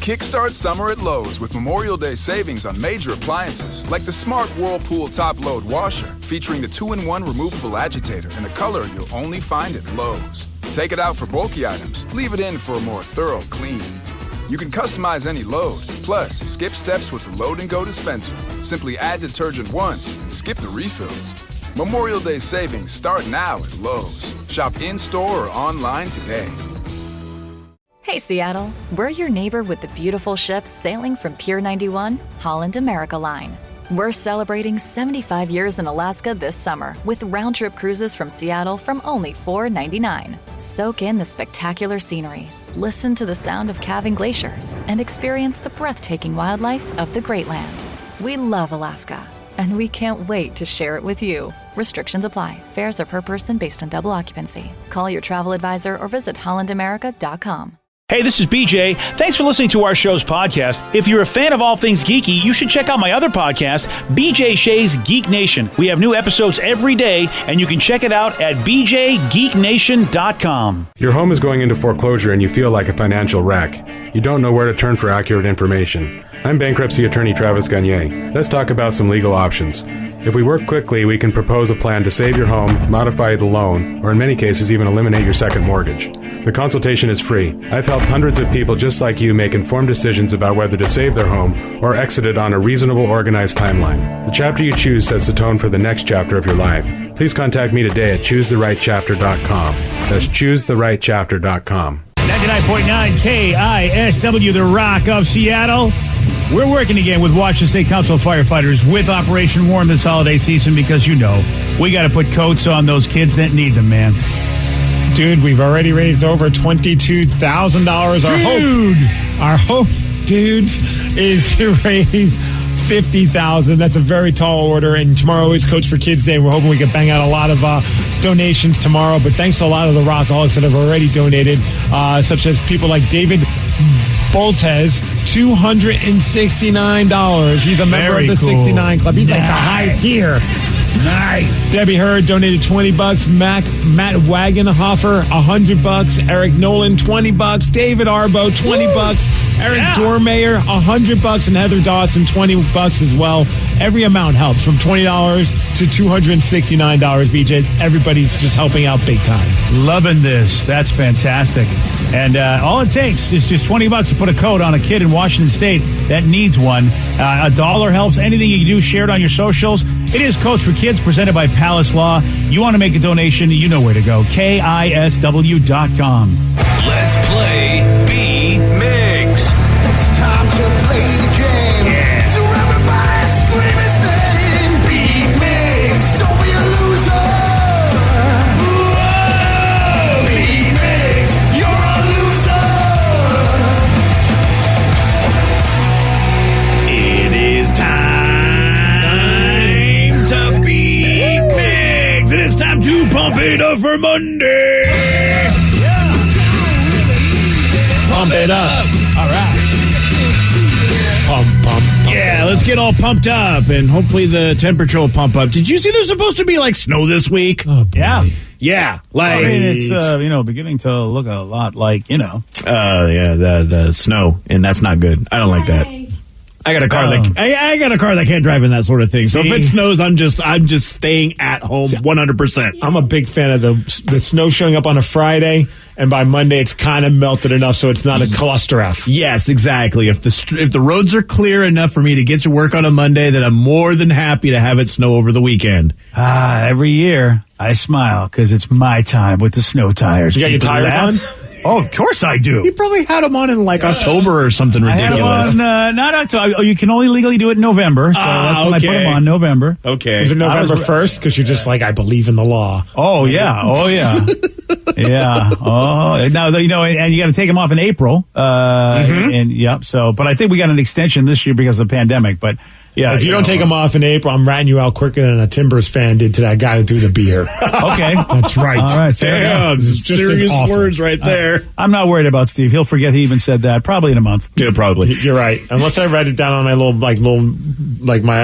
Kickstart summer at Lowe's with Memorial Day savings on major appliances like the Smart Whirlpool Top Load Washer, featuring the 2-in-1 removable agitator in a color you'll only find at Lowe's. Take it out for bulky items, leave it in for a more thorough clean. You can customize any load, plus skip steps with the Load and Go dispenser. Simply add detergent once and skip the refills. Memorial Day savings start now at Lowe's. Shop in-store or online today. Hey, Seattle, we're your neighbor with the beautiful ships sailing from Pier 91, Holland America Line. We're celebrating 75 years in Alaska this summer with round-trip cruises from Seattle from only $4.99. Soak in the spectacular scenery, listen to the sound of calving glaciers, and experience the breathtaking wildlife of the Great Land. We love Alaska, and we can't wait to share it with you. Restrictions apply. Fares are per person based on double occupancy. Call your travel advisor or visit hollandamerica.com. Hey, this is BJ. Thanks for listening to our show's podcast. If you're a fan of all things geeky, you should check out my other podcast, BJ Shea's Geek Nation. We have new episodes every day, and you can check it out at bjgeeknation.com. Your home is going into foreclosure and you feel like a financial wreck. You don't know where to turn for accurate information. I'm bankruptcy attorney Travis Gagne. Let's talk about some legal options. If we work quickly, we can propose a plan to save your home, modify the loan, or in many cases even eliminate your second mortgage. The consultation is free. I've helped hundreds of people just like you make informed decisions about whether to save their home or exit it on a reasonable, organized timeline. The chapter you choose sets the tone for the next chapter of your life. Please contact me today at choosetherightchapter.com. That's choosetherightchapter.com. 99.9 KISW, the Rock of Seattle. We're working again with Washington State Council of Firefighters with Operation Warm this holiday season because, you know, we got to put coats on those kids that need them, man. Dude, we've already raised over $22,000. Our hope, dudes, is to raise $50,000. That's a very tall order. And tomorrow is Coach for Kids Day. We're hoping we can bang out a lot of donations tomorrow. But thanks to a lot of the Rockaholics that have already donated, such as people like David Boltez, $269. He's a member of the 69 Club. He's like the high tier. Nice. Debbie Hurd donated $20. Matt Wagenhofer, $100. Eric Nolan, $20. David Arbo, $20. Eric Dormeyer, $100, and Heather Dawson, $20 as well. Every amount helps, from $20 to $269. BJ, everybody's just helping out big time. Loving this. That's fantastic. And all it takes is just $20 to put a coat on a kid in Washington State that needs one. $1 helps. Anything you can do, share it on your socials. It is Coach for Kids, presented by Palace Law. You want to make a donation, you know where to go. KISW.com. Let's play B-Migs. It's time to play the game. Yeah. So everybody scream his name. B-Migs, don't be a loser. Whoa! B-Migs, you're a loser. It is time to be Migs. It is time to pump it up for Monday. Pump it up. All right. Pump. Yeah, let's get all pumped up, and hopefully the temperature will pump up. Did you see there's supposed to be, like, snow this week? Oh, boy. Yeah. Like, I mean, it's, beginning to look a lot like, the snow, and that's not good. I don't like that. I got a car I got a car that can't drive in that sort of thing. So if it snows, I'm just staying at home 100%. I'm a big fan of the snow showing up on a Friday, and by Monday it's kind of melted enough so it's not a cluster F. Yes, exactly. If the roads are clear enough for me to get to work on a Monday, then I'm more than happy to have it snow over the weekend. Every year I smile because it's my time with the snow tires. You got your tires on? Oh, of course I do. You probably had them on in October or something ridiculous. I had them on, not October. Oh, you can only legally do it in November, so that's when I put them on, November. Okay. Is it November 1st? Because you're just like, I believe in the law. Oh, yeah. Yeah. Oh, now, and you got to take them off in April. And, yep. So, but I think we got an extension this year because of the pandemic. But Yeah, If you don't take them off in April, I'm ratting you out quicker than a Timbers fan did to that guy who threw the beer. Okay. That's right. All right. Fair enough. It's just serious as awful. words right there. I'm not worried about Steve. He'll forget he even said that probably in a month. Yeah, probably. You're right. Unless I write it down on my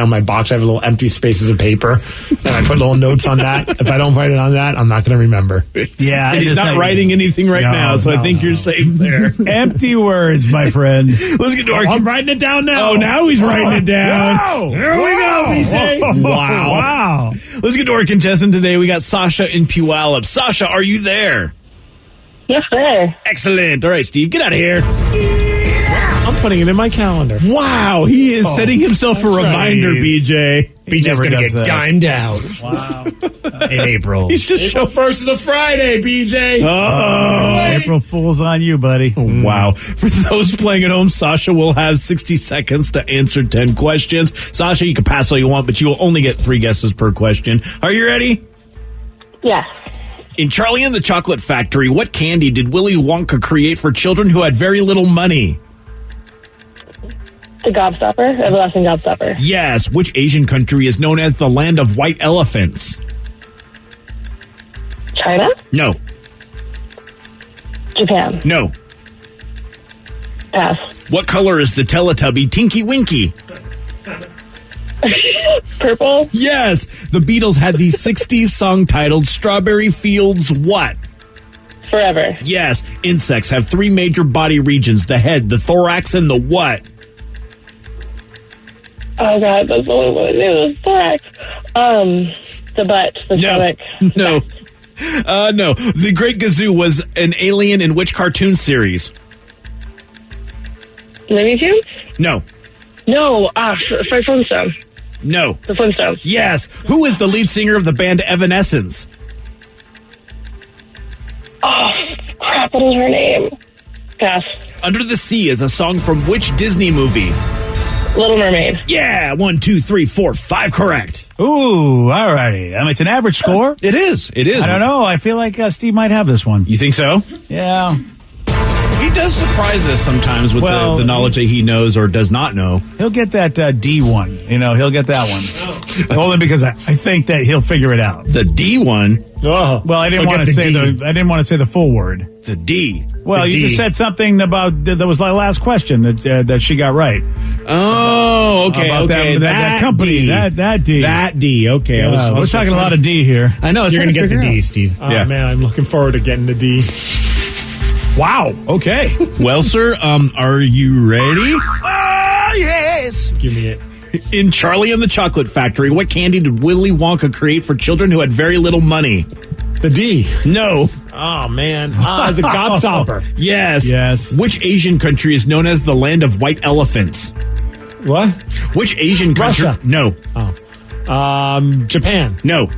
on my box, I have little empty spaces of paper, and I put little notes on that. If I don't write it on that, I'm not going to remember. Yeah. And he's not writing anything right now, so I think you're safe there. Empty words, my friend. Let's get to our... I'm writing it down now. Oh, now he's writing it down. Wow. There we go, BJ. Wow. Let's get to our contestant today. We got Sasha in Puyallup. Sasha, are you there? Yes, sir. Excellent. All right, Steve, get out of here. I'm putting it in my calendar. Wow, he is setting himself a reminder, right. BJ. BJ's going to get dimed out. Wow. In April. He's just April 1st is a Friday, BJ. April Fool's on you, buddy. Wow. For those playing at home, Sasha will have 60 seconds to answer 10 questions. Sasha, you can pass all you want, but you will only get 3 guesses per question. Are you ready? Yes. In Charlie and the Chocolate Factory, what candy did Willy Wonka create for children who had very little money? The Gobstopper, Everlasting Gobstopper. Yes. Which Asian country is known as the land of white elephants? China? No. Japan. No. Pass. What color is the Teletubby Tinky Winky? Purple? Yes. The Beatles had the 60s song titled Strawberry Fields What? Forever. Yes. Insects have 3 major body regions: the head, the thorax, and the what? Oh, God, that's the only one I knew. It was thorax. The butt, the stomach. No. No. The Great Gazoo was an alien in which cartoon series? Looney Tunes? No. No. Fred Flintstone. No. The Flintstones. Yes. Who is the lead singer of the band Evanescence? Oh, crap, what is her name? Pass. Under the Sea is a song from which Disney movie? Little Mermaid. Yeah. 1, 2, 3, 4, 5. Correct. Ooh, all righty. I mean, it's an average score. It is. It is. I don't know. I feel like Steve might have this one. You think so? Yeah. He does surprise us sometimes with Well, the knowledge that he knows or does not know. He'll get that D one. You know, he'll get that one. Only because I think that he'll figure it out. The D one. Oh. Well, I didn't want to say I didn't want to say the full word. The D. Well, The you D. just said something about that was the last question that she got right. Oh, okay. About okay. that company. D. That D. That D. Okay. Yeah, we're talking a lot of D here. I know. You're going to get the D, Steve. Oh, Yeah. man, I'm looking forward to getting the D. Wow. Okay. Well, sir, are you ready? Oh, yes. Give me it. In Charlie and the Chocolate Factory, what candy did Willy Wonka create for children who had very little money? The D. No. Oh, man. The Gobstopper. Yes. Yes. Which Asian country is known as the land of white elephants? What? Which Asian country? Russia. No. Japan. No.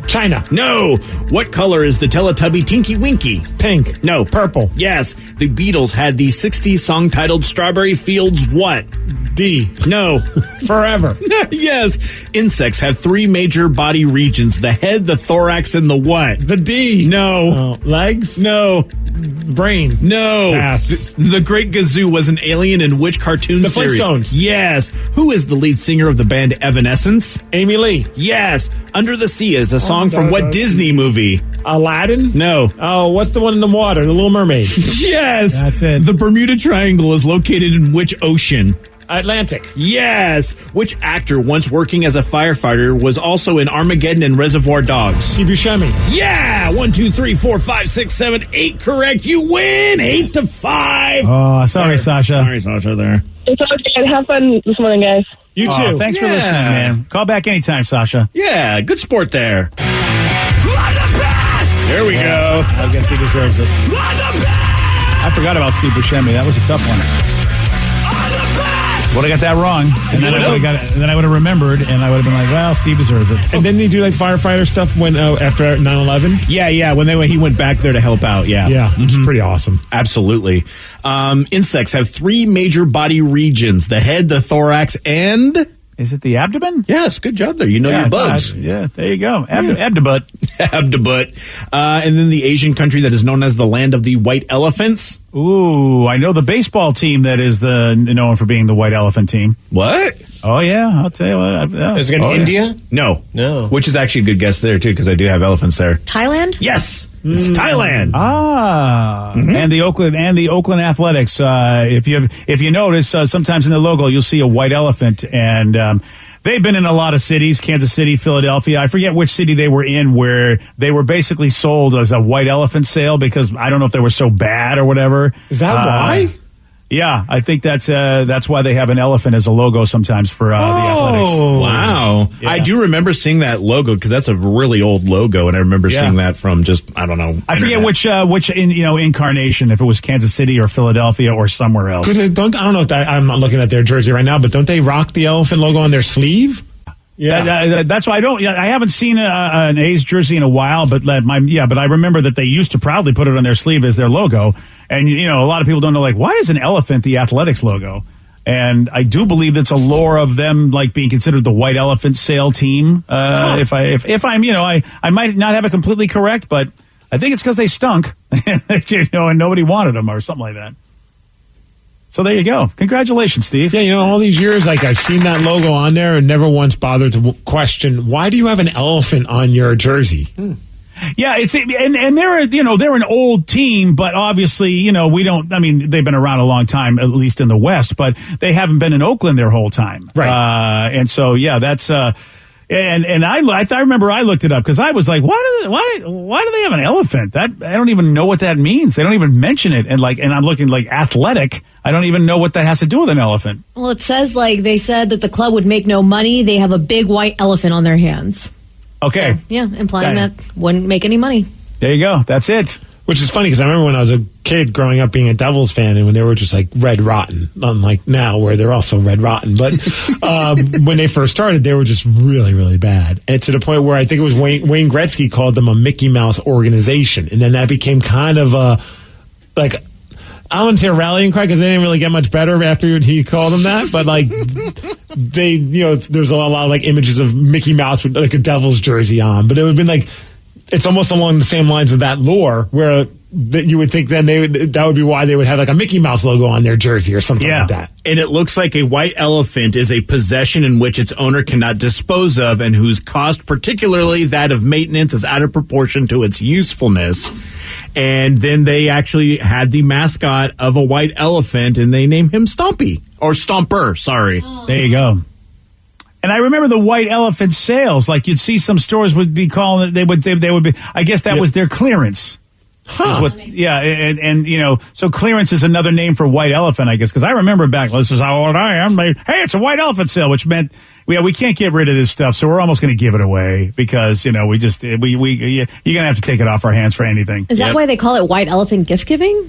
China. No. What color is the Teletubby Tinky Winky? Pink. No. Purple. Yes. The Beatles had the 60s song titled Strawberry Fields What? D. No. Forever. Yes. Insects have 3 major body regions: the head, the thorax, and the what? The D. No. Legs. No. Brain. No. Pass. The Great Gazoo was an alien in which cartoon The series? Flintstones. Yes. Who is the lead singer of the band Evanescence? Amy Lee. Yes. Under the Sea is a song from what Disney movie? Aladdin. No. Oh, what's the one in the water? The Little Mermaid. Yes. That's it. The Bermuda Triangle is located in which ocean? Atlantic. Yes. Which actor, once working as a firefighter, was also in Armageddon and Reservoir Dogs? Steve Buscemi. Yeah. 1, 2, 3, 4, 5, 6, 7, 8. Correct. You win. 8-5. Oh, sorry, Sasha. Sorry, Sasha. There. It's okay. Have fun this morning, guys. You too. Oh, thanks for Yeah. listening, man. Call back anytime, Sasha. Yeah. Good sport there. There we go. I guess he deserves it. I forgot about Steve Buscemi. That was a tough one. Would have got that wrong, and then I would have got it, and then I would have remembered, and I would have been like, "Well, Steve deserves it." And didn't he do like firefighter stuff when after 9/11? Yeah. When he went back there to help out. Yeah. Yeah, which is pretty awesome. Absolutely. Insects have 3 major body regions: the head, the thorax, and Is it the abdomen? Yes, good job there. You know your bugs. Yeah, there you go. Abdabut. Abdabut. And then the Asian country that is known as the land of the white elephants. Ooh, I know the baseball team that is known for being the white elephant team. What? Oh, yeah, I'll tell you what. Is it in India? Yeah. No. Which is actually a good guess there, too, because I do have elephants there. Thailand? Yes. It's Thailand. And the Oakland Athletics. If you notice, sometimes in the logo you'll see a white elephant, and they've been in a lot of cities: Kansas City, Philadelphia. I forget which city they were in, where they were basically sold as a white elephant sale because I don't know if they were so bad or whatever. Is that why? Yeah, I think that's why they have an elephant as a logo sometimes for the Athletics. Wow. Yeah. I do remember seeing that logo because that's a really old logo, and I remember seeing that from just, I don't know. I forget which incarnation, if it was Kansas City or Philadelphia or somewhere else. I don't know if I'm not looking at their jersey right now, but don't they rock the elephant logo on their sleeve? Yeah, that's why I haven't seen an A's jersey in a while, but I remember that they used to proudly put it on their sleeve as their logo. And, a lot of people don't know, why is an elephant the Athletics logo? And I do believe it's a lore of them, being considered the white elephant sale team. I might not have it completely correct, but I think it's because they stunk, and nobody wanted them or something like that. So there you go. Congratulations, Steve. Yeah, all these years, I've seen that logo on there and never once bothered to question, why do you have an elephant on your jersey? Yeah, and they're an old team, but obviously, we don't. I mean, they've been around a long time, at least in the West, but they haven't been in Oakland their whole time, right? And so, yeah, that's. And I remember I looked it up because I was like, why do they have an elephant? That I don't even know what that means. They don't even mention it, and I'm looking athletic. I don't even know what that has to do with an elephant. Well, it says they said that the club would make no money. They have a big white elephant on their hands. Okay. So, yeah, implying that wouldn't make any money. There you go. That's it. Which is funny because I remember when I was a kid growing up being a Devils fan and when they were just red rotten, unlike now where they're also red rotten. But when they first started, they were just really, really bad. And to the point where I think it was Wayne Gretzky called them a Mickey Mouse organization. And then that became kind of I wouldn't say a rallying cry because they didn't really get much better after he called them that. But they, there's a lot of images of Mickey Mouse with a Devils jersey on. But it would have been it's almost along the same lines of that lore where that you would think then that would be why they would have a Mickey Mouse logo on their jersey or something like that. And it looks like a white elephant is a possession in which its owner cannot dispose of and whose cost, particularly that of maintenance, is out of proportion to its usefulness. And then they actually had the mascot of a white elephant, and they named him Stompy. Or Stomper, sorry. Oh. There you go. And I remember the white elephant sales. You'd see some stores would be calling it, they would be, I guess that was their clearance. Huh. So clearance is another name for white elephant, I guess, because I remember back, this is how old I am, hey, it's a white elephant sale, which meant, we can't get rid of this stuff, so we're almost going to give it away because, you're going to have to take it off our hands for anything. Is that why they call it white elephant gift giving?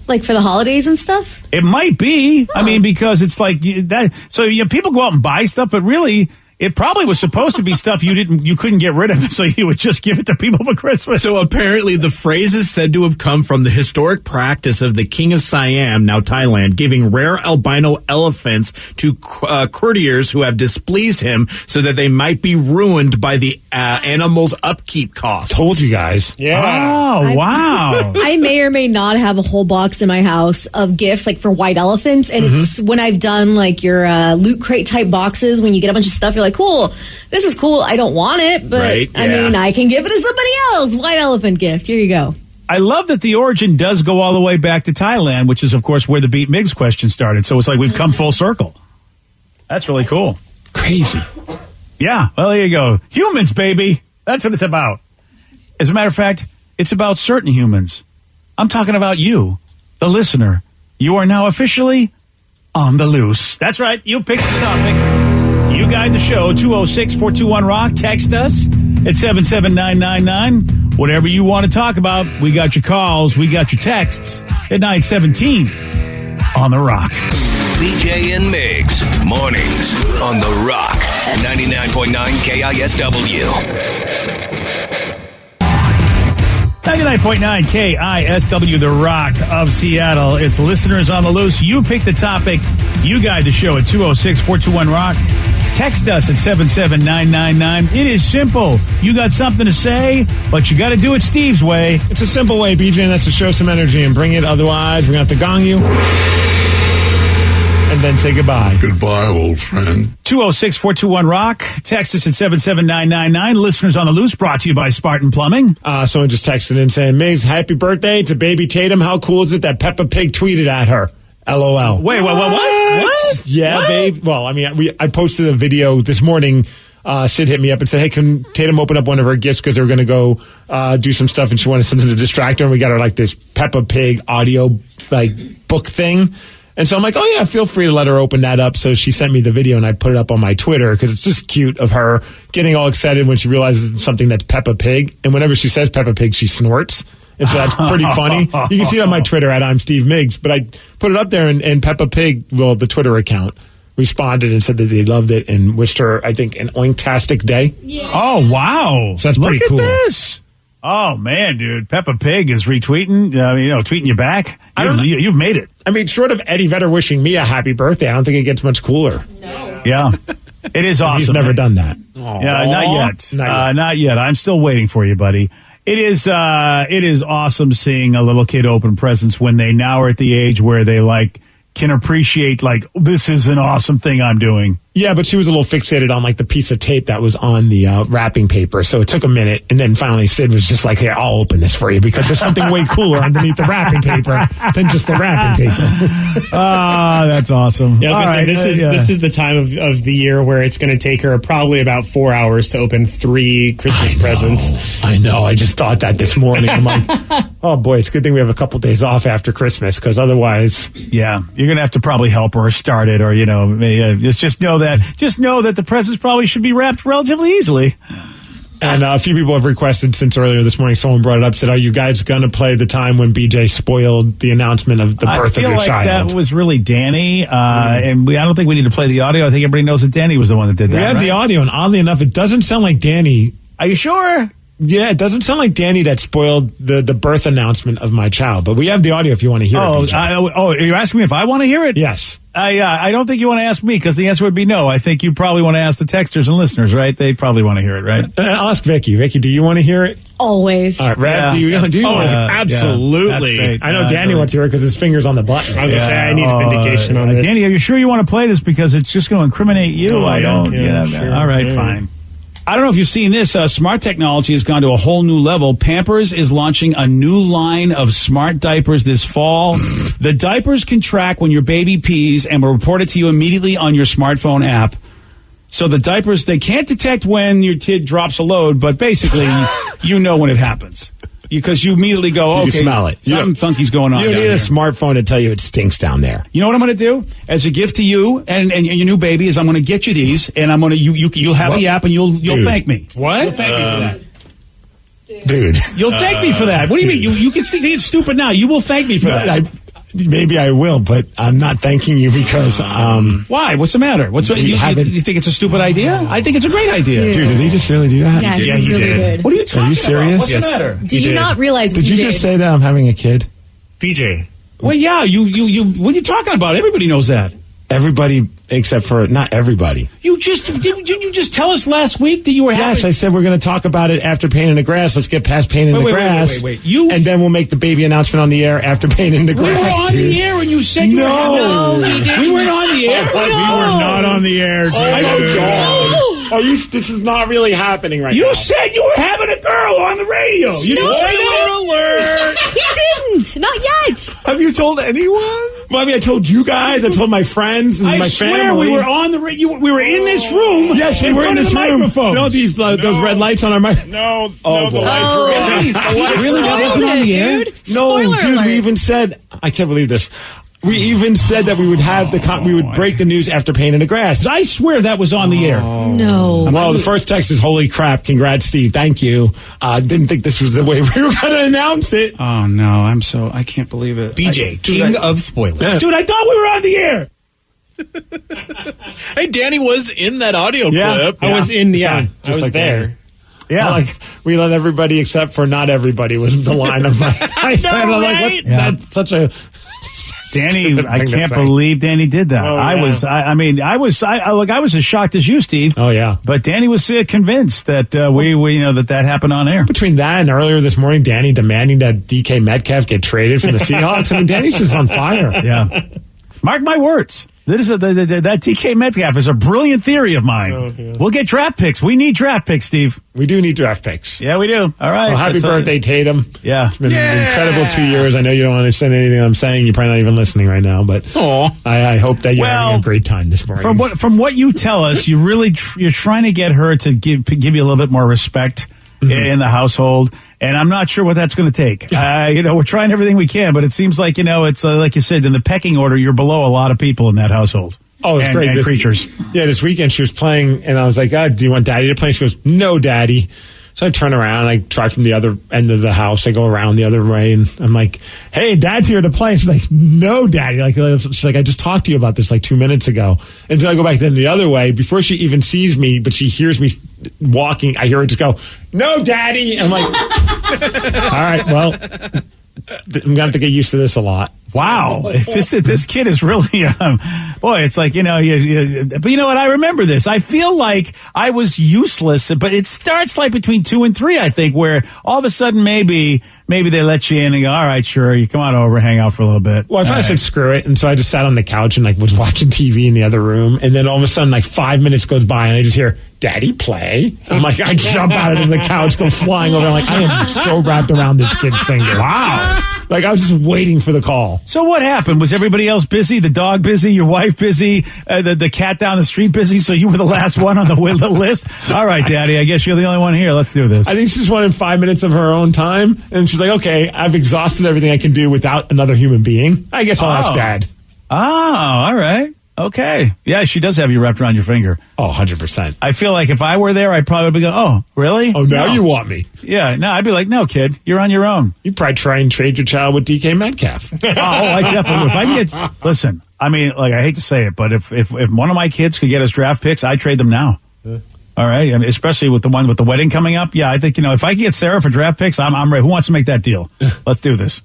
For the holidays and stuff? It might be. I mean, because it's that. So people go out and buy stuff, but really, it probably was supposed to be stuff you couldn't get rid of, so you would just give it to people for Christmas. So apparently the phrase is said to have come from the historic practice of the king of Siam, now Thailand, giving rare albino elephants to courtiers who have displeased him so that they might be ruined by the animal's upkeep costs. Told you guys. Yeah. Oh, wow. I may or may not have a whole box in my house of gifts for white elephants, and it's when I've done your loot crate type boxes when you get a bunch of stuff, you're like, cool, this is cool. I don't want it, but I mean, I can give it to somebody else. White elephant gift. Here you go. I love that the origin does go all the way back to Thailand, which is, of course, where the Beat Migs question started. So it's we've come full circle. That's really cool. Crazy. Yeah. Well, there you go. Humans, baby. That's what it's about. As a matter of fact, it's about certain humans. I'm talking about you, the listener. You are now officially on the loose. That's right. You picked the topic. You guide the show, 206-421-ROCK. Text us at 77999. Whatever you want to talk about, we got your calls, we got your texts at 917 on The Rock. BJ and Migs, mornings on The Rock, 99.9 KISW. 99.9 KISW, The Rock of Seattle. It's listeners on the loose. You pick the topic. You guide the show at 206-421-ROCK. Text us at 77999. It is simple. You got something to say, but you got to do it Steve's way. It's a simple way, BJ, and that's to show some energy and bring it. Otherwise, we're going to have to gong you and then say goodbye. Goodbye, old friend. 206-421-ROCK. Text us at 77999. Listeners on the Loose brought to you by Spartan Plumbing. Someone just texted in saying, Migs, happy birthday to baby Tatum. How cool is it that Peppa Pig tweeted at her? LOL. Wait, what? Yeah, what? babe. Well, I mean, I posted a video this morning. Sid hit me up and said, hey, can Tatum open up one of her gifts because they were going to go do some stuff and she wanted something to distract her. And we got her like this Peppa Pig audio book thing. And so I'm like, oh, yeah, feel free to let her open that up. So she sent me the video and I put it up on my Twitter because it's just cute of her getting all excited when she realizes it's something that's Peppa Pig. And whenever she says Peppa Pig, she snorts. And so that's pretty funny. You can see it on my Twitter at I'm Steve Miggs. But I put it up there and Peppa Pig, well, the Twitter account, responded and said that they loved it and wished her, I think, an oinktastic day. Yeah. Oh, wow. So that's pretty cool. Look at this. Oh, man, dude. Peppa Pig is retweeting, tweeting you back. You've made it. I mean, short of Eddie Vedder wishing me a happy birthday, I don't think it gets much cooler. No. Yeah. It is awesome. He's never done that. Yeah, not yet. I'm still waiting for you, buddy. It is awesome seeing a little kid open presents when they now are at the age where they can appreciate this is an awesome thing I'm doing. Yeah, but she was a little fixated on the piece of tape that was on the wrapping paper. So it took a minute, and then finally Sid was just like, "Here, I'll open this for you because there's something way cooler underneath the wrapping paper than just the wrapping paper." That's awesome. Yeah, I was gonna say, this is the time of the year where it's going to take her probably about 4 hours to open 3 Christmas presents. I know. I just thought that this morning. I'm like, oh boy, it's a good thing we have a couple days off after Christmas because otherwise, yeah, you're gonna have to probably help her or start it, or just know that the presents probably should be wrapped relatively easily. And a few people have requested since earlier this morning, someone brought it up, said, are you guys going to play the time when BJ spoiled the announcement of the birth of your child? I feel like that was really Danny, and I don't think we need to play the audio. I think everybody knows that Danny was the one that did that. We have the audio, and oddly enough, it doesn't sound like Danny. Are you sure? Yeah, it doesn't sound like Danny that spoiled the birth announcement of my child, but we have the audio if you want to hear it. You're asking me if I want to hear it? Yes. I don't think you want to ask me because the answer would be no. I think you probably want to ask the texters and listeners, right? They probably want to hear it, right? I'll ask Vicky. Vicky, do you want to hear it? Always. All right, Rev, do you want to? Absolutely. Yeah, I know Danny wants to hear it because his finger's on the button. I was going to say, I need vindication on this. Danny, are you sure you want to play this because it's just going to incriminate you? Oh, I don't. Sure. All right, fine. I don't know if you've seen this. Smart technology has gone to a whole new level. Pampers is launching a new line of smart diapers this fall. The diapers can track when your baby pees and will report it to you immediately on your smartphone app. So the diapers, they can't detect when your kid drops a load, but basically you know when it happens. Because you immediately go, okay, you smell it. Something funky's going on. You don't need a smartphone to tell you it stinks down there. You know what I'm going to do? As a gift to you and your new baby is I'm going to get you these, and I'm going to you'll have the app and you'll thank me. What? You'll thank me for that. Dude. You'll thank me for that. What do you mean? You can think it's stupid now. You will thank me for that. Maybe I will, but I'm not thanking you because why? What's the matter? You think it's a stupid idea? I think it's a great idea. Dude, did he just really do that? Yeah, he really did. What are you talking about? Are you serious? What's the matter? Do you not realize Did you just say that I'm having a kid? BJ. Well, yeah, you what are you talking about? Everybody knows that. Everybody except for not everybody. Didn't you just tell us last week that you were having... Yes, I said we're going to talk about it after Pain in the Grass. Let's get past Pain in the Grass. Wait. And then we'll make the baby announcement on the air after Pain in the Grass. We were on the air and you said you were having... No, we didn't. We weren't on the air? We were not on the air, dude. This is not really happening right now. You said you were having a girl on the radio. You didn't say that? Alert! He didn't. Not yet. Have you told anyone? Well, I mean, I told you guys. I told my friends and my family. I swear we were on the radio. We were in this room. Yes, we were in this room. No, those red lights on our mic. No, the lights were on. Really? That wasn't on the air? No, dude, we even said, I can't believe this. We even said that we would have we would break the news after Pain in the Grass. I swear that was on the air. No. Well, the first text is, holy crap, congrats, Steve, thank you. Didn't think this was the way we were going to announce it. Oh, no, I can't believe it. BJ, king of spoilers. Yes. Dude, I thought we were on the air. Hey, Danny was in that audio clip. I was in the I was like there. Yeah, we let everybody except for not everybody was the line of my. I said, right? That's such a Danny, Stupid I thing to can't say. believe Danny did that. Oh, I yeah. was as shocked as you, Steve. Oh, yeah. But Danny was convinced that that happened on air. Between that and earlier this morning, Danny demanding that DK Metcalf get traded from the Seahawks. I mean, Danny's just on fire. Yeah. Mark my words. That DK Metcalf is a brilliant theory of mine. Oh, yeah. We'll get draft picks. We need draft picks, Steve. We do need draft picks. Yeah, we do. All right. Well, happy birthday, Tatum. Yeah. It's been an incredible 2 years. I know you don't understand anything I'm saying. You're probably not even listening right now, but I hope that you're having a great time this morning. From what you tell us, you really you're trying to get her to give you a little bit more respect in the household, and I'm not sure what that's going to take. We're trying everything we can, but it seems like it's like you said, in the pecking order, you're below a lot of people in that household. Oh, it's great. And creatures. Yeah, this weekend she was playing, and I was like, do you want Daddy to play? She goes, no, Daddy. So I turn around, I drive from the other end of the house, I go around the other way, and I'm like, hey, Dad's here to play. And she's like, no, Daddy. She's like, I just talked to you about this like 2 minutes ago. And then I go back then the other way, before she even sees me, but she hears me walking, I hear her just go, no, Daddy. And I'm like, all right, well, I'm going to have to get used to this a lot. Wow, this kid is really, boy, it's like, but you know what, I remember this. I feel like I was useless, but it starts like between 2 and 3, I think, where all of a sudden maybe they let you in and go, all right, sure, you come on over, hang out for a little bit. Well, I finally said screw it, and so I just sat on the couch and was watching TV in the other room, and then all of a sudden 5 minutes goes by and I just hear, Daddy, play. I'm like, I jump out of the couch, go flying over. I'm like, I am so wrapped around this kid's finger. Wow. I was just waiting for the call. So what happened? Was everybody else busy? The dog busy? Your wife busy? The cat down the street busy? So you were the last one on the list? All right, Daddy, I guess you're the only one here. Let's do this. I think she just wanted 5 minutes of her own time, and she's like, okay, I've exhausted everything I can do without another human being. I guess I'll ask Dad. Oh, all right. Okay. Yeah, she does have you wrapped around your finger. Oh, 100%. I feel like if I were there, I'd probably go, oh, really? Oh, now you want me. Yeah, no, I'd be like, no, kid, you're on your own. You'd probably try and trade your child with DK Metcalf. I definitely, if I can get, listen, I mean, I hate to say it, but if one of my kids could get us draft picks, I'd trade them now. Yeah. All right, I mean, especially with the one with the wedding coming up. Yeah, I think, if I can get Sarah for draft picks, I'm ready. Who wants to make that deal? Let's do this.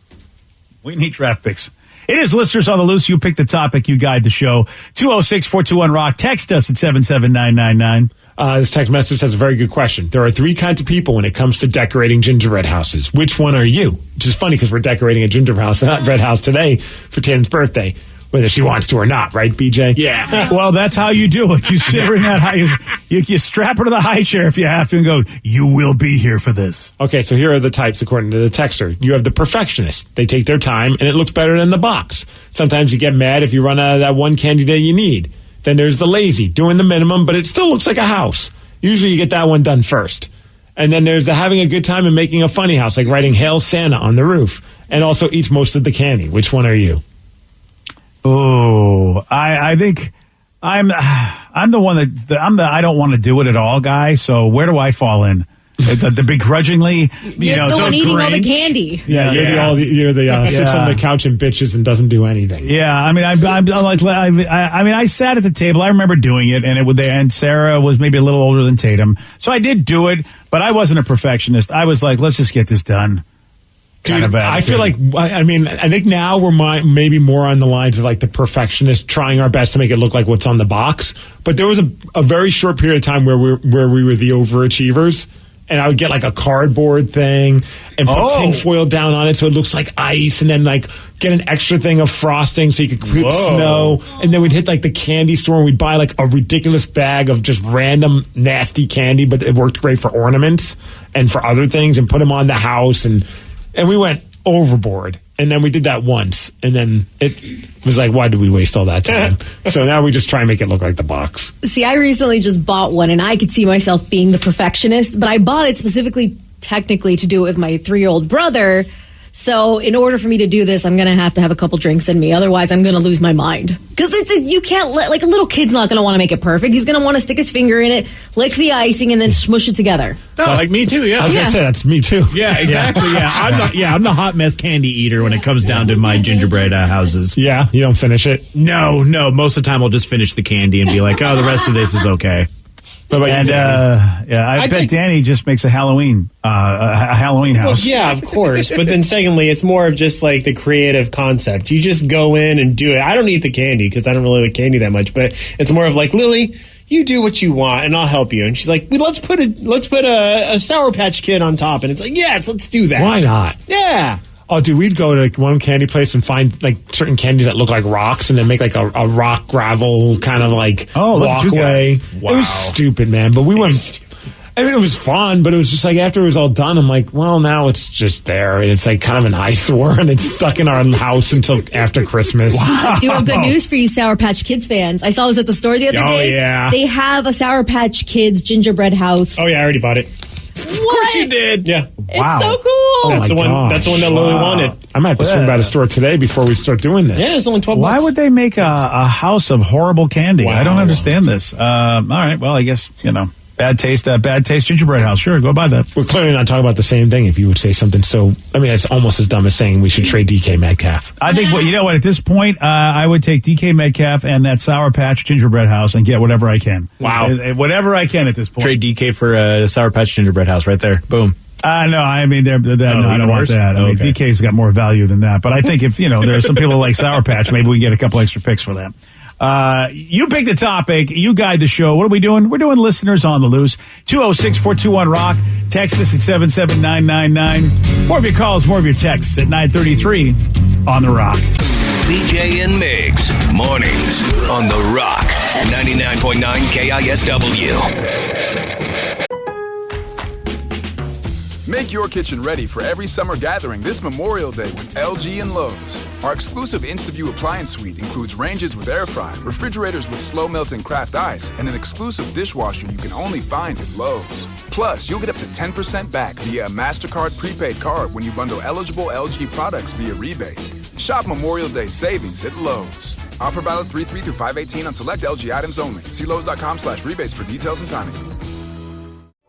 We need draft picks. It is Listeners on the Loose. You pick the topic. You guide the show. 206-421-ROCK. Text us at 77999. This text message has a very good question. There are 3 kinds of people when it comes to decorating gingerbread houses. Which one are you? Which is funny because we're decorating a gingerbread house today for Tatum's birthday, whether she wants to or not, right, BJ? Yeah. Well, that's how you do it. You sit her in that high, you strap her to the high chair if you have to and go, you will be here for this. Okay, so here are the types according to the texter. You have the perfectionist. They take their time and it looks better than the box. Sometimes you get mad if you run out of that one candy that you need. Then there's the lazy, doing the minimum, but it still looks like a house. Usually you get that one done first. And then there's the having a good time and making a funny house, like writing Hail Santa on the roof, and also eats most of the candy. Which one are you? Oh, I think I'm the one that I don't want to do it at all guy. So where do I fall in? The begrudgingly, you're the one eating all the candy. Yeah, you're the sits on the couch and bitches and doesn't do anything. Yeah, I mean, I sat at the table. I remember doing it, and Sarah was maybe a little older than Tatum, so I did do it, but I wasn't a perfectionist. I was like, let's just get this done. Dude, I feel like, I think now we're maybe more on the lines of like the perfectionist, trying our best to make it look like what's on the box. But there was a very short period of time where we were the overachievers. And I would get like a cardboard thing and put tinfoil down on it so it looks like ice, and then like get an extra thing of frosting so you could create snow. And then we'd hit like the candy store and we'd buy like a ridiculous bag of just random nasty candy, but it worked great for ornaments and for other things, and put them on the house. And we went overboard. And then we did that once, and then it was like, why did we waste all that time? So now we just try and make it look like the box. See, I recently just bought one, and I could see myself being the perfectionist, but I bought it specifically, technically, to do it with my 3-year-old brother. So in order for me to do this, I'm going to have a couple drinks in me. Otherwise, I'm going to lose my mind. Because you can't let, like, a little kid's not going to want to make it perfect. He's going to want to stick his finger in it, lick the icing, and then smush it together. Oh, like me too, yeah. I was going to say, that's me too. Yeah, exactly, yeah. I'm the hot mess candy eater when it comes down to my gingerbread houses. Yeah, you don't finish it? No. Most of the time I'll just finish the candy and be like, oh, the rest of this is okay. And I bet Danny just makes a Halloween house. Well, yeah, of course. But then secondly, it's more of just like the creative concept. You just go in and do it. I don't eat the candy because I don't really like candy that much. But it's more of like, Lily, you do what you want and I'll help you. And she's like, well, let's put a Sour Patch Kid on top. And it's like, yes, let's do that. Why not? Yeah. Oh, dude, we'd go to like one candy place and find like certain candies that look like rocks and then make like a rock gravel kind of like walkway. Wow. It was stupid, man. But we went. I mean, it was fun, but it was just like after it was all done, I'm like, well, now it's just there and it's like kind of an eyesore and it's stuck in our house until after Christmas. Wow. I do have good news for you, Sour Patch Kids fans. I saw this at the store the other day. Yeah. They have a Sour Patch Kids gingerbread house. Oh yeah, I already bought it. What? Of course you did. Yeah. It's so cool. Oh That's the one. That's the one that Lily wanted. I might have to swing by the store today before we start doing this. Yeah, it's only $12. Why would they make a house of horrible candy? Wow. I don't understand this. All right, well, I guess, bad taste gingerbread house. Sure, go buy that. We're clearly not talking about the same thing. If you would say something it's almost as dumb as saying we should trade DK Metcalf. I think, at this point, I would take DK Metcalf and that Sour Patch gingerbread house and get whatever I can. Wow. Whatever I can at this point. Trade DK for a Sour Patch gingerbread house right there. Boom. No, I mean, I don't want that. I mean, DK's got more value than that. But I think if, there's some people who like Sour Patch, maybe we can get a couple extra picks for them. You pick the topic. You guide the show. What are we doing? We're doing listeners on the loose. 206-421-ROCK. Text us at 77999. More of your calls, more of your texts at 933 on The Rock. BJ and Migs, mornings on The Rock, 99.9 KISW. Make your kitchen ready for every summer gathering this Memorial Day with LG and Lowe's. Our exclusive InstaView appliance suite includes ranges with air fry, refrigerators with slow melting craft ice, and an exclusive dishwasher you can only find at Lowe's. Plus, you'll get up to 10% back via a MasterCard prepaid card when you bundle eligible LG products via rebate. Shop Memorial Day savings at Lowe's. Offer valid 3/3 through 5/18 on select LG items only. See Lowe's.com/rebates for details and timing.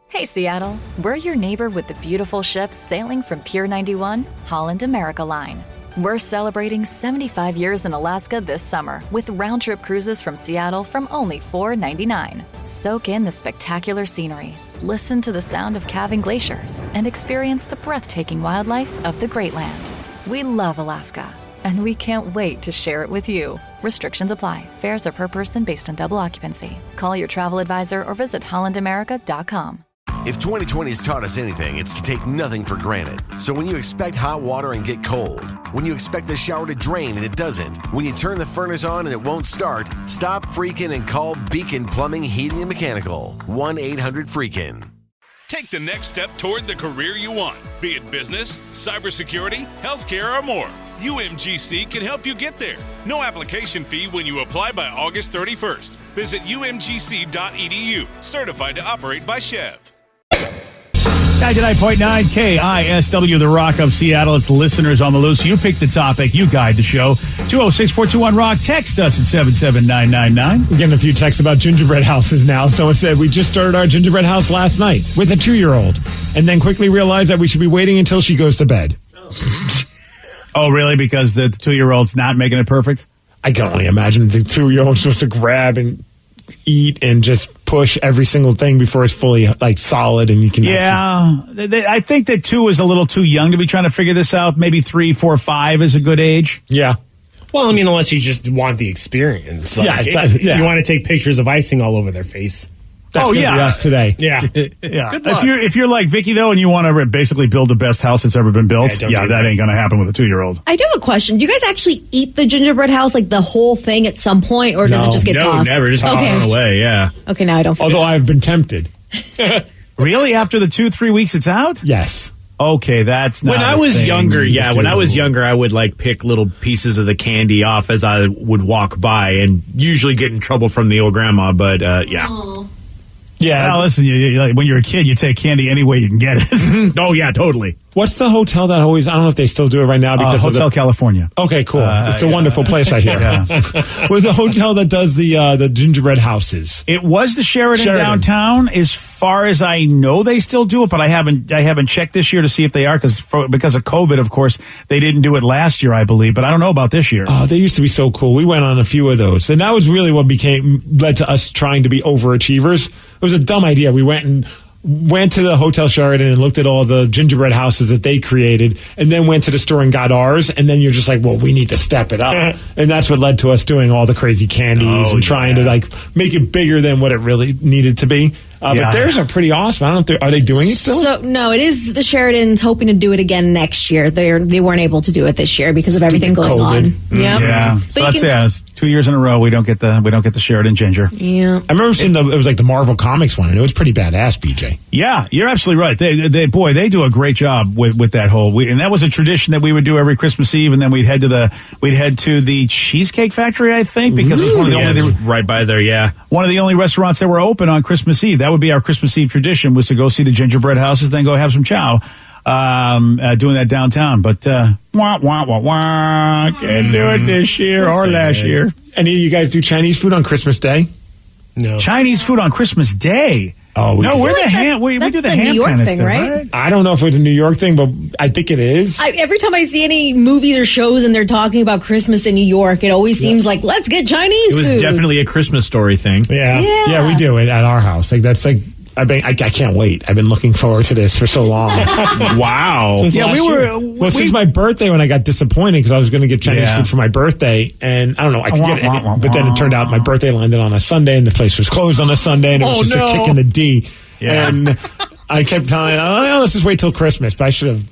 Hey, Seattle, we're your neighbor with the beautiful ships sailing from Pier 91, Holland America Line. We're celebrating 75 years in Alaska this summer with round-trip cruises from Seattle from only $4.99. Soak in the spectacular scenery, listen to the sound of calving glaciers, and experience the breathtaking wildlife of the Great Land. We love Alaska, and we can't wait to share it with you. Restrictions apply. Fares are per person based on double occupancy. Call your travel advisor or visit hollandamerica.com. If 2020 has taught us anything, it's to take nothing for granted. So when you expect hot water and get cold, when you expect the shower to drain and it doesn't, when you turn the furnace on and it won't start, stop freaking and call Beacon Plumbing, Heating, and Mechanical. 1-800-FREAKIN'. Take the next step toward the career you want, be it business, cybersecurity, healthcare, or more. UMGC can help you get there. No application fee when you apply by August 31st. Visit umgc.edu. Certified to operate by Chev. 99.9 KISW, The Rock of Seattle. It's listeners on the loose. You pick the topic. You guide the show. 206-421-ROCK. Text us at 77999. We're getting a few texts about gingerbread houses now. Someone said, we just started our gingerbread house last night with a 2-year-old and then quickly realized that we should be waiting until she goes to bed. Oh, really? Because the 2-year-old's not making it perfect? I can only imagine the 2-year-old's supposed to grab and eat and just push every single thing before it's fully solid and you can I think that 2 is a little too young to be trying to figure this out. Maybe 3, 4, 5 is a good age. Yeah. Well, I mean, unless you just want the experience. You want to take pictures of icing all over their face. That's gonna be us today. Yeah. Yeah. If you're like Vicky, though, and you want to basically build the best house that's ever been built, that ain't going to happen with a 2-year-old. I do have a question. Do you guys actually eat the gingerbread house, the whole thing at some point, or does it just get tossed? No, never. Just toss it away, yeah. Okay, now I don't. Although I've been tempted. Really? After the 2-3 weeks it's out? Yes. Okay, that's not when I was younger. Yeah, when I was younger, I would pick little pieces of the candy off as I would walk by, and usually get in trouble from the old grandma. But yeah. Yeah. Well, listen, when you're a kid, you take candy any way you can get it. Oh, yeah, totally. What's the hotel that always, I don't know if they still do it right now because Hotel California. Okay, cool. It's a wonderful place, I hear. With the hotel that does the gingerbread houses. It was the Sheraton downtown. As far as I know, they still do it, but I haven't checked this year to see if they are because of COVID, of course, they didn't do it last year, I believe, but I don't know about this year. Oh, they used to be so cool. We went on a few of those, and that was really what led to us trying to be overachievers. It was a dumb idea. We went to the Hotel Sheraton and looked at all the gingerbread houses that they created, and then went to the store and got ours, and then you're just like, well, we need to step it up. And that's what led to us doing all the crazy candies and trying to make it bigger than what it really needed to be. But theirs are pretty awesome. I don't know, are they doing it still? So, no, it is the Sheraton's hoping to do it again next year. They weren't able to do it this year because of everything going COVID. on. Yep. Yeah. So that's 2 years in a row we don't get the Sheraton Ginger. Yeah. I remember seeing it was like the Marvel Comics one, and it was pretty badass, BJ. Yeah, you're absolutely right. They do a great job with that whole. And that was a tradition that we would do every Christmas Eve, and then we'd head to the Cheesecake Factory, I think, because it's one of the only right by there. Yeah, one of the only restaurants that were open on Christmas Eve. That would be our Christmas Eve tradition, was to go see the gingerbread houses, then go have some chow. Doing that downtown, but can't do it this year or last year. Any of you guys do Chinese food on Christmas Day? No. Chinese food on Christmas Day. Oh, no, we're the like ham. We do the ham New York kind of thing, stuff, right? I don't know if it's a New York thing, but I think it is. Every time I see any movies or shows and they're talking about Christmas in New York, it always seems like, let's get Chinese food. It was definitely a Christmas story thing. Yeah, we do it at our house. I can't wait. I've been looking forward to this for so long. Wow. Since my birthday, when I got disappointed because I was going to get Chinese food for my birthday, and I don't know, I could get it, but then it turned out my birthday landed on a Sunday, and the place was closed on a Sunday, and it was just a kick in the D. Yeah. And I kept telling, let's just wait till Christmas, but I should have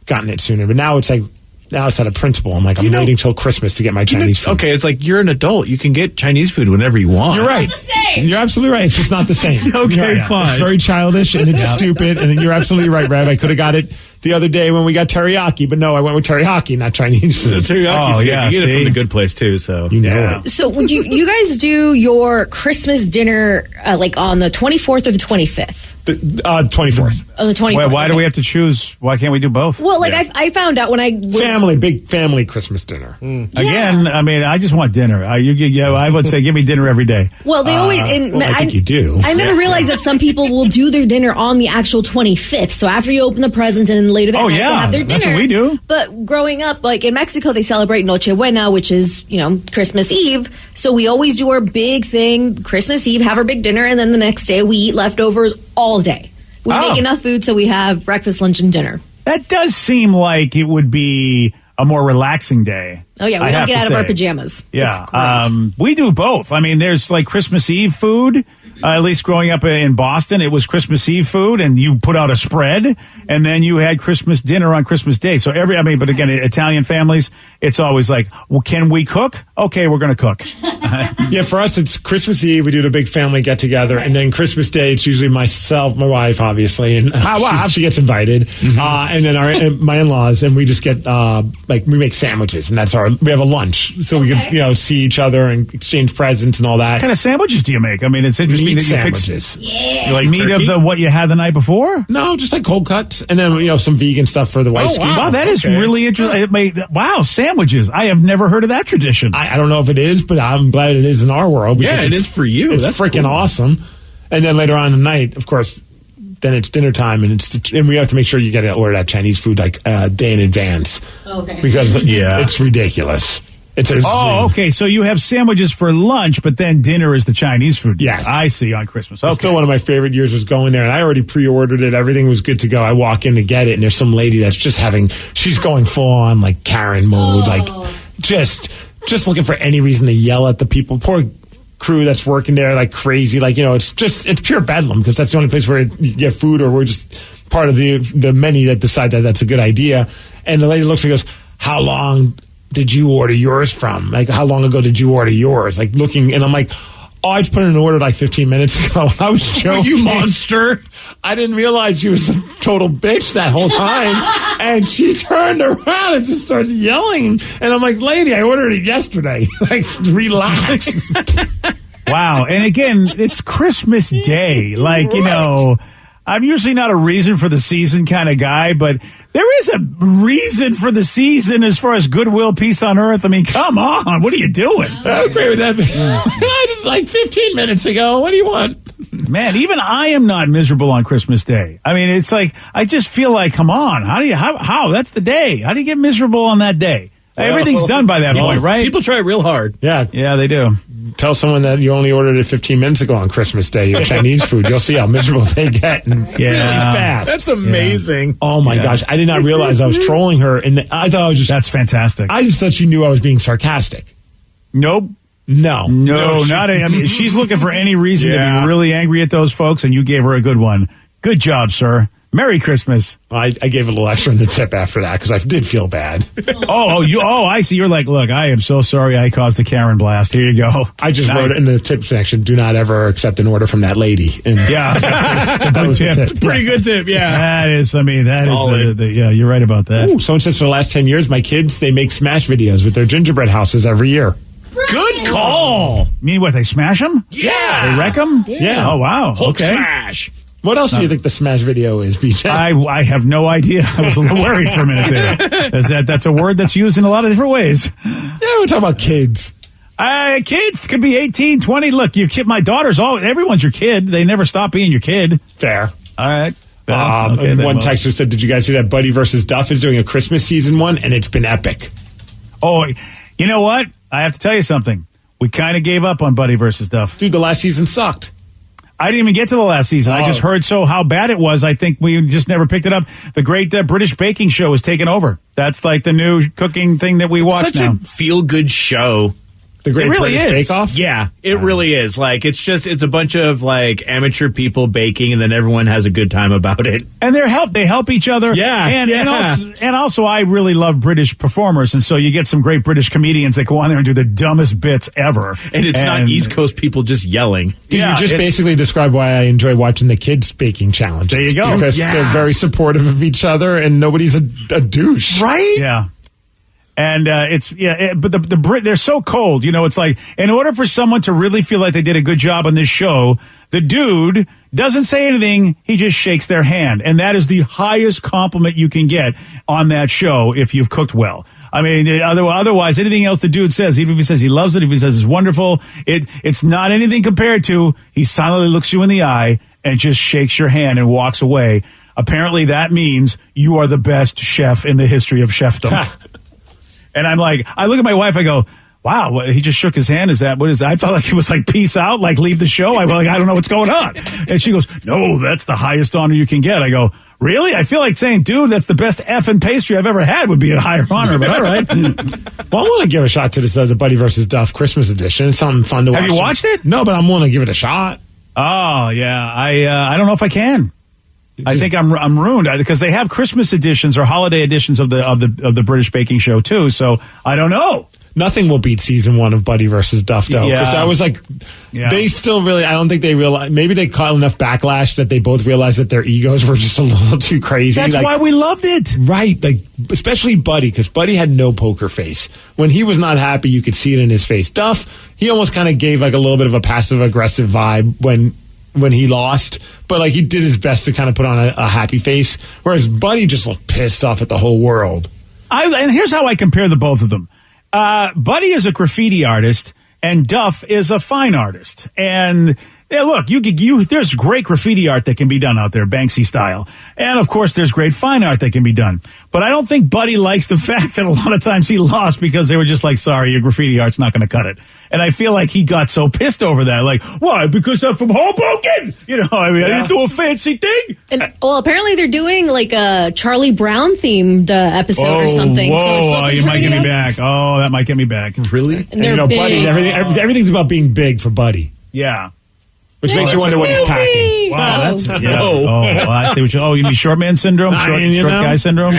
gotten it sooner. But now it's out of principle. I'm like, I'm waiting till Christmas to get my Chinese food. Okay, it's like you're an adult. You can get Chinese food whenever you want. You're right. You're absolutely right. It's just not the same. Okay, fine. It's very childish and it's stupid. And you're absolutely right, Rev. I could have got it the other day when we got teriyaki, but no, I went with teriyaki, not Chinese food. Teriyaki's good. You get it from the good place too. So it. So would you guys do your Christmas dinner on the 24th or the 25th? 24th. Oh, the 24th. Wait, why do we have to choose? Why can't we do both? Well, I found out when I was big family Christmas dinner. Again, I mean, I just want dinner. I would say give me dinner every day. Well, they always. I think you do. I never realized that some people will do their dinner on the actual 25th. So after you open the presents, and then later that night they'll have their dinner. That's what we do. But growing up, like in Mexico, they celebrate Noche Buena, which is Christmas Eve. So we always do our big thing Christmas Eve, have our big dinner, and then the next day we eat leftovers all day. We make enough food so we have breakfast, lunch, and dinner. That does seem like it would be a more relaxing day. Oh, yeah. We don't get out of our pajamas. Yeah. We do both. I mean, there's like Christmas Eve food. At least growing up in Boston, it was Christmas Eve food, and you put out a spread, and then you had Christmas dinner on Christmas Day. So but again, Italian families, it's always like, well, can we cook? Okay, we're going to cook. Yeah, for us, it's Christmas Eve. We do the big family get together, and then Christmas Day, it's usually myself, my wife, obviously, and she gets invited, and then my in-laws, and we just get we make sandwiches, and we have a lunch, so we can see each other and exchange presents and all that. What kind of sandwiches do you make? I mean, it's interesting. Meat sandwiches. You like meat turkey? Of what you had the night before? No, just like cold cuts, and then some vegan stuff for the wife's. Wow, that is really interesting. Wow, sandwiches! I have never heard of that tradition. I don't know if it is, but I'm glad it is in our world. Yeah, it is for you. It's freaking awesome. And then later on in the night, of course, then it's dinner time, and we have to make sure you get to order that Chinese food like a day in advance. Okay. Because it's ridiculous. Okay. So you have sandwiches for lunch, but then dinner is the Chinese food. Yes. I see, on Christmas. Okay. Still one of my favorite years was going there, and I already pre-ordered it. Everything was good to go. I walk in to get it, and there's some lady that's she's going full on like Karen mode, just looking for any reason to yell at the people. Poor crew that's working there like crazy. It's pure bedlam because that's the only place where you get food, or we're just part of the many that decide that that's a good idea. And the lady looks and goes, "How long did you order yours from? Like, how long ago did you order yours?" Like, looking, and I'm like, "Oh, I just put in an order like 15 minutes ago." I was joking. You monster. I didn't realize she was a total bitch that whole time. And she turned around and just started yelling. And I'm like, "Lady, I ordered it yesterday." Like, relax. Wow. And again, it's Christmas Day. I'm usually not a reason for the season kind of guy, but There is a reason for the season as far as goodwill, peace on earth. I mean, come on. What are you doing? I agree with that. Just like 15 minutes ago. What do you want? Man, even I am not miserable on Christmas Day. I mean, it's like, I just feel like, come on. How? That's the day. How do you get miserable on that day? Everything's done by that point, right? People try real hard. Yeah. Yeah, they do. Tell someone that you only ordered it 15 minutes ago on Christmas Day, your Chinese food. You'll see how miserable they get really fast. That's amazing. Yeah. Oh, my gosh. I did not realize I was trolling her. And I thought I was just... That's fantastic. I just thought she knew I was being sarcastic. Nope. No, not. I mean, she's looking for any reason to be really angry at those folks, and you gave her a good one. Good job, sir. Merry Christmas. I gave a little extra in the tip after that because I did feel bad. I see. You're like, look, I am so sorry I caused a Karen blast. Here you go. I just wrote it in the tip section. Do not ever accept an order from that lady. And it's a good tip. It's a pretty good tip. Yeah, that is. I mean, that is. Yeah, you're right about that. Ooh, someone says for the last 10 years, my kids they make smash videos with their gingerbread houses every year. Good call. You mean what? They smash them? Yeah. They wreck them? Yeah. Oh, wow. Hulk okay. Smash. What else do you think the smash video is, BJ? I have no idea. I was a little worried for a minute there. That's a word that's used in a lot of different ways. Yeah, we're talking about kids. Kids could be 18, 20. Look, your kid, my daughter's everyone's your kid. They never stop being your kid. Fair. All right. One texter said, did you guys see that Buddy versus Duff is doing a Christmas season one? And it's been epic. Oh, you know what? I have to tell you something. We kind of gave up on Buddy versus Duff. Dude, the last season sucked. I didn't even get to the last season. I just heard how bad it was. I think we just never picked it up. The great British baking show is taking over. That's like the new cooking thing that we watch now. Such a feel-good show. The Great really British Bake Off? Yeah, it really is. Like, it's a bunch of, like, amateur people baking, and then everyone has a good time about it. And they help each other. Yeah. And also, I really love British performers, and so you get some great British comedians that go on there and do the dumbest bits ever. And it's not East Coast people just yelling. Dude, you just basically described why I enjoy watching the kids baking challenges. There you go. Because they're very supportive of each other, and nobody's a douche. Right? Yeah. And but the Brit, they're so cold. You know, it's like, in order for someone to really feel like they did a good job on this show, the dude doesn't say anything. He just shakes their hand. And that is the highest compliment you can get on that show if you've cooked well. I mean, otherwise, anything else the dude says, even if he says he loves it, if he says it's wonderful, it's not anything compared to, he silently looks you in the eye and just shakes your hand and walks away. Apparently that means you are the best chef in the history of chefdom. And I'm like, I look at my wife, I go, wow, he just shook his hand. What is that? I felt like it was like, peace out, like leave the show. I'm like, I don't know what's going on. And she goes, no, that's the highest honor you can get. I go, really? I feel like saying, dude, that's the best effing pastry I've ever had would be a higher honor, but all right. Well, I want to give a shot to this, the Buddy versus Duff Christmas edition. It's something fun to watch. Have you watched it? No, but I'm willing to give it a shot. Oh, yeah. I don't know if I can. I think I'm ruined because they have Christmas editions or holiday editions of the British baking show too. So I don't know. Nothing will beat season 1 of Buddy versus Duff though. Because I was like, they still really. I don't think they realize. Maybe they caught enough backlash that they both realized that their egos were just a little too crazy. That's why we loved it, right? Like especially Buddy, because Buddy had no poker face. When he was not happy, you could see it in his face. Duff, he almost kind of gave like a little bit of a passive aggressive vibe when he lost, but like he did his best to kind of put on a happy face, whereas Buddy just looked pissed off at the whole world. And here's how I compare the both of them. Buddy is a graffiti artist and Duff is a fine artist. And look, there's great graffiti art that can be done out there, Banksy style. And of course, there's great fine art that can be done. But I don't think Buddy likes the fact that a lot of times he lost because they were just like, sorry, your graffiti art's not going to cut it. And I feel like he got so pissed over that. Like, why? Because I'm from Hoboken? You know, I mean, I didn't do a fancy thing. And, well, apparently they're doing like a Charlie Brown themed episode or something. Whoa, you might get me back. Oh, that might get me back. Really? And they're big. Buddy, everything's about being big for Buddy. Yeah. Which makes you wonder what he's packing. Wow, that's I see what you mean short man syndrome, short guy syndrome.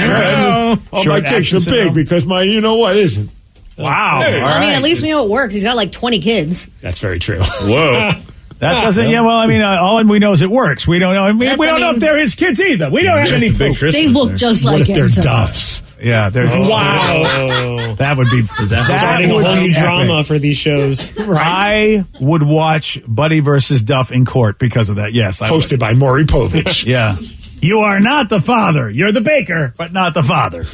All my kicks are big because my isn't. Wow. I mean, at least we know it works. He's got like 20 kids. That's very true. Whoa. That doesn't. Yeah. Well, I mean, all we know is it works. We don't know. We don't know if they're his kids either. We don't have any proof. They look just like him. They're Duffs. Yeah. They're Wow. That would be starting a whole new drama for these shows. Right. I would watch Buddy versus Duff in court because of that. Yes. Hosted by Maury Povich. Yeah. You are not the father. You're the baker, but not the father.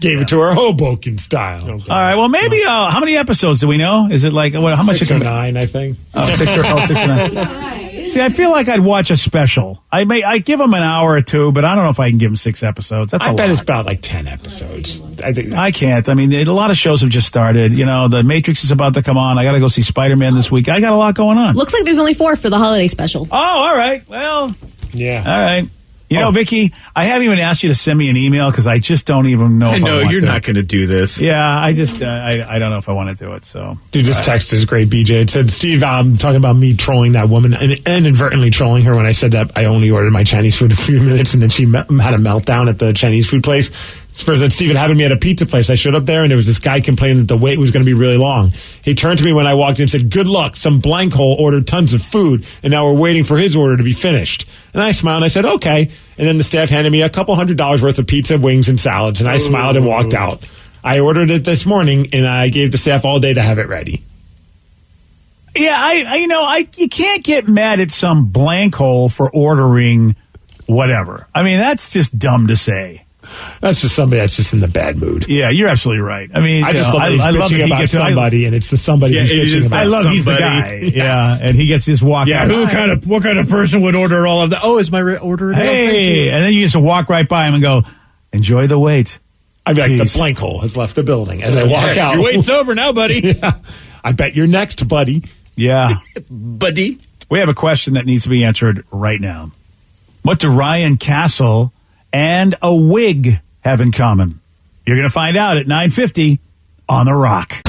Gave it to her Hoboken style. All right. Well, maybe. How many episodes do we know? Is it like how much? 6 or 9, I think. Oh, 6 or 9. See, I feel like I'd watch a special. I give them an hour or 2, but I don't know if I can give them 6 episodes. That's I bet lot. it's about like 10 episodes. I think I can't. I mean, a lot of shows have just started. You know, The Matrix is about to come on. I got to go see Spider-Man this week. I got a lot going on. Looks like there's only 4 for the holiday special. Oh, all right. Well, yeah. All right. You know, Vicky, I haven't even asked you to send me an email because I just don't even know if I want you're to. not going to do this. Yeah, I just, I don't know if I want to do it, so. Dude, this text is great, BJ. It said, Steve, I'm talking about me trolling that woman and inadvertently trolling her when I said that I only ordered my Chinese food a few minutes and then she had a meltdown at the Chinese food place. Said, Steve, it happened to me at a pizza place. I showed up there and there was this guy complaining that the wait was going to be really long. He turned to me when I walked in and said, good luck. Some blank hole ordered tons of food and now we're waiting for his order to be finished. And I smiled and I said, okay. And then the staff handed me a couple $100 worth of pizza, wings, and salads. And I smiled and walked out. I ordered it this morning and I gave the staff all day to have it ready. Yeah, you can't get mad at some blank hole for ordering whatever. I mean, that's just dumb to say. That's just somebody that's just in the bad mood. Yeah, you're absolutely right. I mean, I just love that he's bitching about somebody, and it's the somebody who's bitching about. I love he's the guy. Yeah, and he gets to just walk. Yeah, out. what kind of person would order all of that? Oh, is my order? Hey, and then you just walk right by him and go, enjoy the wait. I'd be like, the blank hole has left the building as I walk out. Your wait's over now, buddy. Yeah. I bet you're next, buddy. Yeah, buddy. We have a question that needs to be answered right now. What do Ryan Castle and a wig have in common? You're going to find out at 9:50 on The Rock.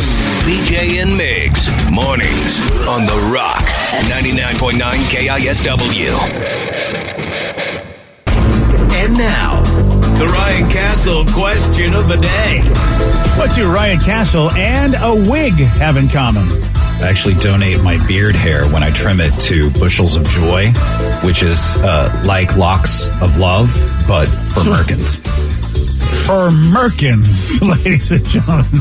BJ and Migs, mornings on The Rock, 99.9 KISW. And now, the Ryan Castle question of the day. What do Ryan Castle and a wig have in common? I actually donate my beard hair when I trim it to Bushels of Joy, which is like locks of love, but for Merkins. For Merkins, ladies and gentlemen.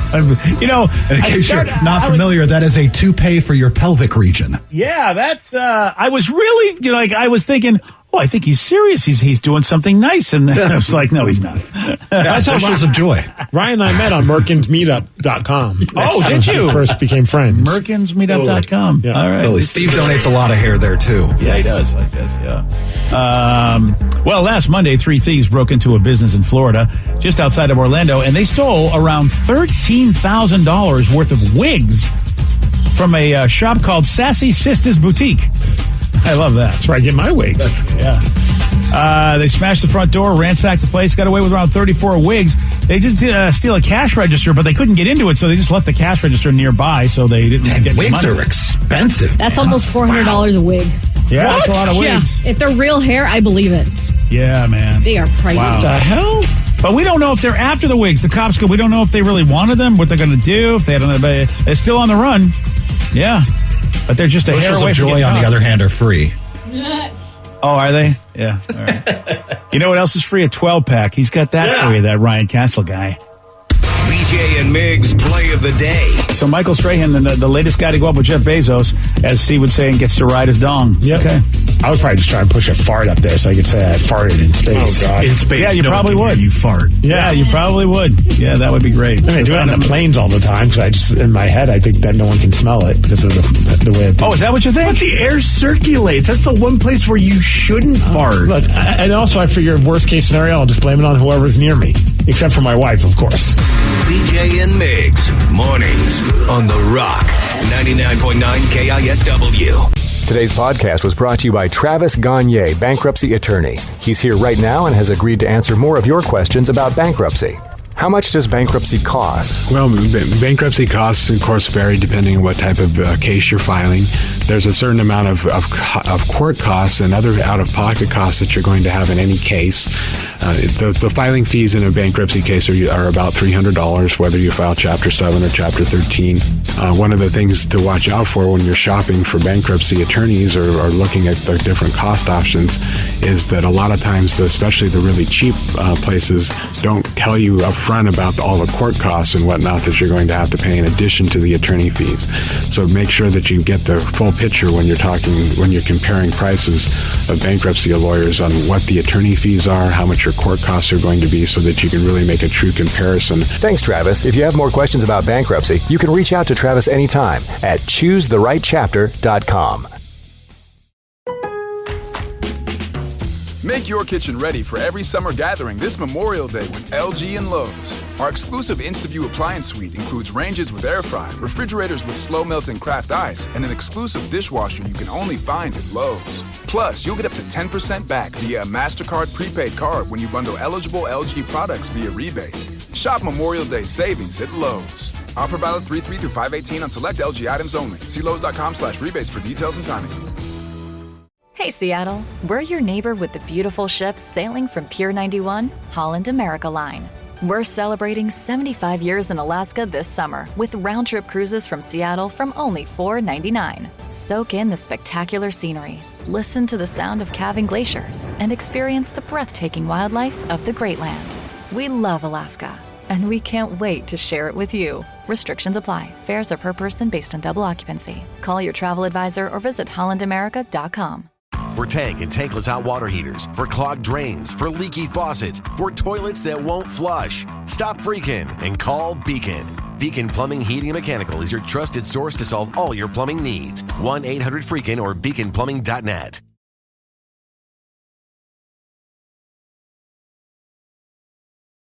You know, in case you're not familiar, that is a toupee for your pelvic region. Yeah, that's, I was really, I was thinking, oh, I think he's serious. He's doing something nice. And then I was like, no, he's not. That's Bushels of Joy. Ryan and I met on merkinsmeetup.com. Oh, did you? First became friends. Merkinsmeetup.com. Yeah. All right. Really, Steve donates a lot of hair there, too. Yeah, he does, I guess, yeah. Well, last Monday, 3 thieves broke into a business in Florida, just outside of Orlando, and they stole around $13,000 worth of wigs from a shop called Sassy Sisters Boutique. I love that. That's where I get my wigs. They smashed the front door, ransacked the place, got away with around 34 wigs. They just steal a cash register, but they couldn't get into it, so they just left the cash register nearby, so they didn't get wigs money. are expensive. That's almost $400 a wig. Yeah, that's a lot of wigs. Yeah, if they're real hair, I believe it. Yeah, man. They are pricey. Wow. What the hell? But we don't know if they're after the wigs. The cops go, we don't know if they really wanted them, what they're going to do, if they had they're still on the run. Yeah. But they're just a hair Bushels away of from Joy, getting on the caught. other hand, are free. Oh, are they? Yeah. All right. You know what else is free? A 12-pack. He's got that for you, that Ryan Castle guy. BJ and Migs play of the day. So Michael Strahan, the latest guy to go up with Jeff Bezos, as Steve would say, and gets to ride his dong. Yep. Okay. I would probably just try and push a fart up there so I could say I farted in space. Oh, God. In space, Yeah, you probably would. You fart. Yeah, you probably would. Yeah, that would be great. I mean, I do it on the planes all the time because I just, in my head, I think that no one can smell it because of the way it. Oh, is that what you think? But the air circulates. That's the one place where you shouldn't fart. Look, and also I figure worst case scenario, I'll just blame it on whoever's near me, except for my wife, of course. BJ and Migs, mornings on The Rock, 99.9 KISW. Today's podcast was brought to you by Travis Gagne, bankruptcy attorney. He's here right now and has agreed to answer more of your questions about bankruptcy. How much does bankruptcy cost? Well, bankruptcy costs, of course, vary depending on what type of case you're filing. There's a certain amount of court costs and other out-of-pocket costs that you're going to have in any case. The filing fees in a bankruptcy case are about $300, whether you file Chapter 7 or Chapter 13. One of the things to watch out for when you're shopping for bankruptcy attorneys or looking at the different cost options is that a lot of times, especially the really cheap places, don't tell you up front about all the court costs and whatnot that you're going to have to pay in addition to the attorney fees. So make sure that you get the full picture when you're comparing prices of bankruptcy lawyers on what the attorney fees are, how much your court costs are going to be, so that you can really make a true comparison. Thanks, Travis. If you have more questions about bankruptcy, you can reach out to Travis anytime at choosetherightchapter.com. Make your kitchen ready for every summer gathering this Memorial Day with LG and Lowe's. Our exclusive InstaView appliance suite includes ranges with air fry, refrigerators with slow melting craft ice, and an exclusive dishwasher you can only find at Lowe's. Plus, you'll get up to 10% back via a MasterCard prepaid card when you bundle eligible LG products via rebate. Shop Memorial Day savings at Lowe's. Offer valid 3/3 through 5/18 on select LG items only. See Lowe's.com/rebates for details and timing. Hey, Seattle, we're your neighbor with the beautiful ships sailing from Pier 91, Holland America Line. We're celebrating 75 years in Alaska this summer with round-trip cruises from Seattle from only $4.99. Soak in the spectacular scenery, listen to the sound of calving glaciers, and experience the breathtaking wildlife of the Great Land. We love Alaska, and we can't wait to share it with you. Restrictions apply. Fares are per person based on double occupancy. Call your travel advisor or visit hollandamerica.com. For tank and tankless hot water heaters, for clogged drains, for leaky faucets, for toilets that won't flush. Stop freaking and call Beacon. Beacon Plumbing, Heating, and Mechanical is your trusted source to solve all your plumbing needs. 1-800-FREAKIN' or beaconplumbing.net.